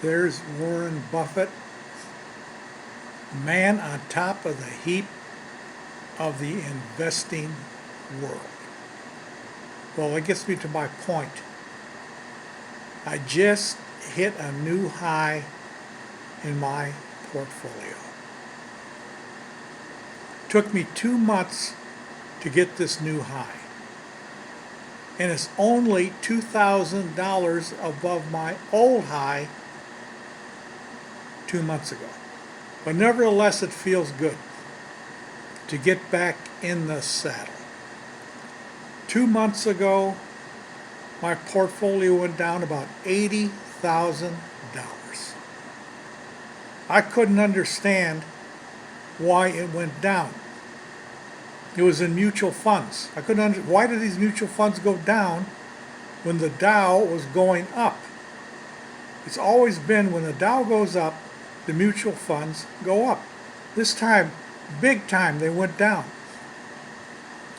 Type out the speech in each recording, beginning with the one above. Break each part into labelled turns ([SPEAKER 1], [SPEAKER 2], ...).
[SPEAKER 1] There's Warren Buffett, man on top of the heap of the investing world. Well, that gets me to my point. I just hit a new high in my portfolio. Took me 2 months to get this new high. And it's only $2,000 above my old high 2 months ago. But nevertheless, it feels good to get back in the saddle. 2 months ago, my portfolio went down about $80,000. I couldn't understand why it went down. It was in mutual funds. I couldn't understand why did these mutual funds go down when the Dow was going up. It's always been when the Dow goes up, the mutual funds go up. This time, big time, they went down.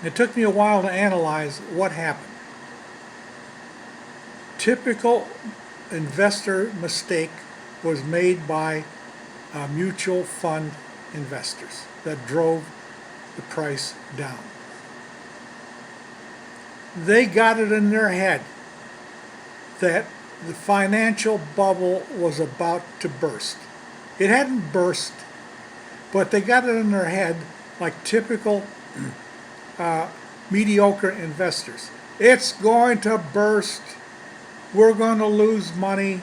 [SPEAKER 1] It took me a while to analyze what happened. Typical investor mistake was made by mutual fund investors that drove the price down. They got it in their head that the financial bubble was about to burst. It hadn't burst, but they got it in their head like typical mediocre investors. It's going to burst. We're going to lose money.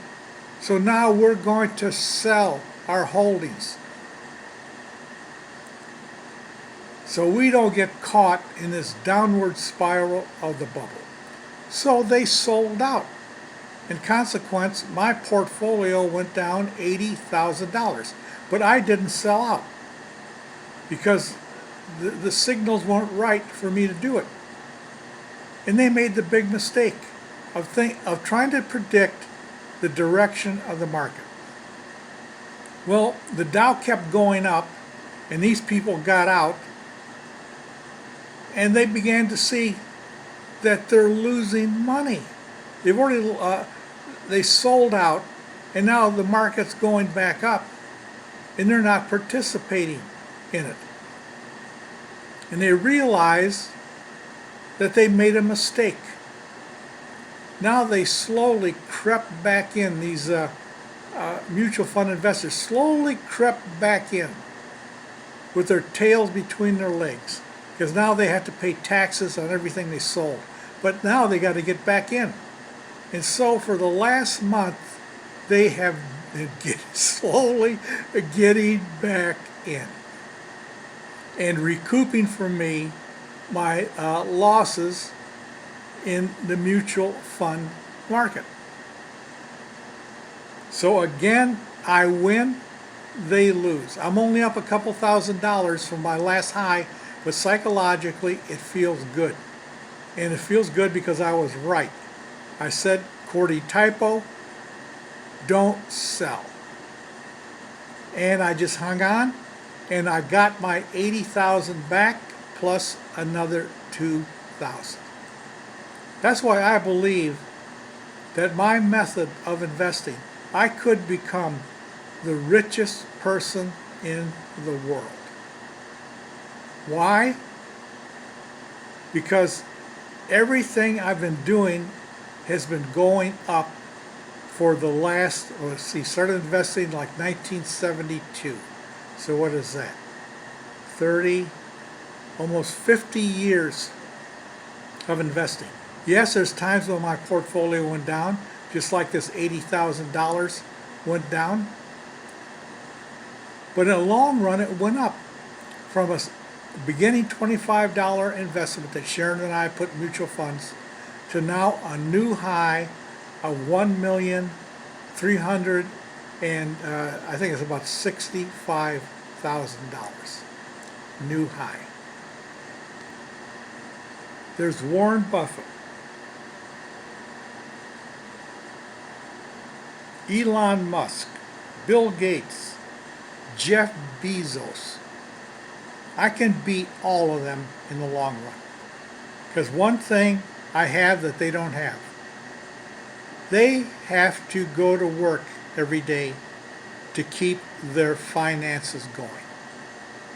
[SPEAKER 1] So now we're going to sell our holdings so we don't get caught in this downward spiral of the bubble. So they sold out. In consequence, my portfolio went down $80,000. But I didn't sell out because the signals weren't right for me to do it. And they made the big mistake of trying to predict the direction of the market. Well, the Dow kept going up, and these people got out, and they began to see that they're losing money. They've already they sold out, and now the market's going back up, and they're not participating in it. And they realize that they made a mistake. Now they slowly crept back in, these mutual fund investors slowly crept back in with their tails between their legs, because now they have to pay taxes on everything they sold. But now they got to get back in. And so for the last month, they have been slowly getting back in and recouping for me my losses in the mutual fund market. So again, I win, they lose. I'm only up a couple $1,000s from my last high, but psychologically it feels good. And it feels good because I was right. I said, QWERTY typo, don't sell. And I just hung on, and I got my 80,000 back plus another 2,000. That's why I believe that my method of investing, I could become the richest person in the world. Why? Because everything I've been doing has been going up for the last, let's see, started investing like 1972. So what is that? 30, almost 50 years of investing. Yes, there's times when my portfolio went down, just like this $80,000 went down. But in the long run, it went up from a beginning $25 investment that Sharon and I put in mutual funds to now a new high of $1,300,000 and I think it's about $65,000. New high. There's Warren Buffett, Elon Musk, Bill Gates, Jeff Bezos. I can beat all of them in the long run. Because one thing I have that they don't have. They have to go to work every day to keep their finances going.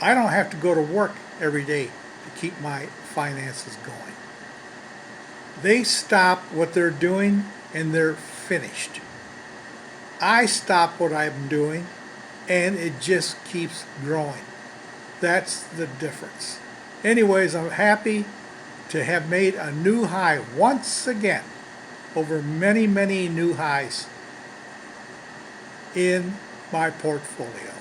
[SPEAKER 1] I don't have to go to work every day to keep my finances going. They stop what they're doing and they're finished. I stop what I'm doing and it just keeps growing. That's the difference. Anyways, I'm happy to have made a new high once again over many, many new highs in my portfolio.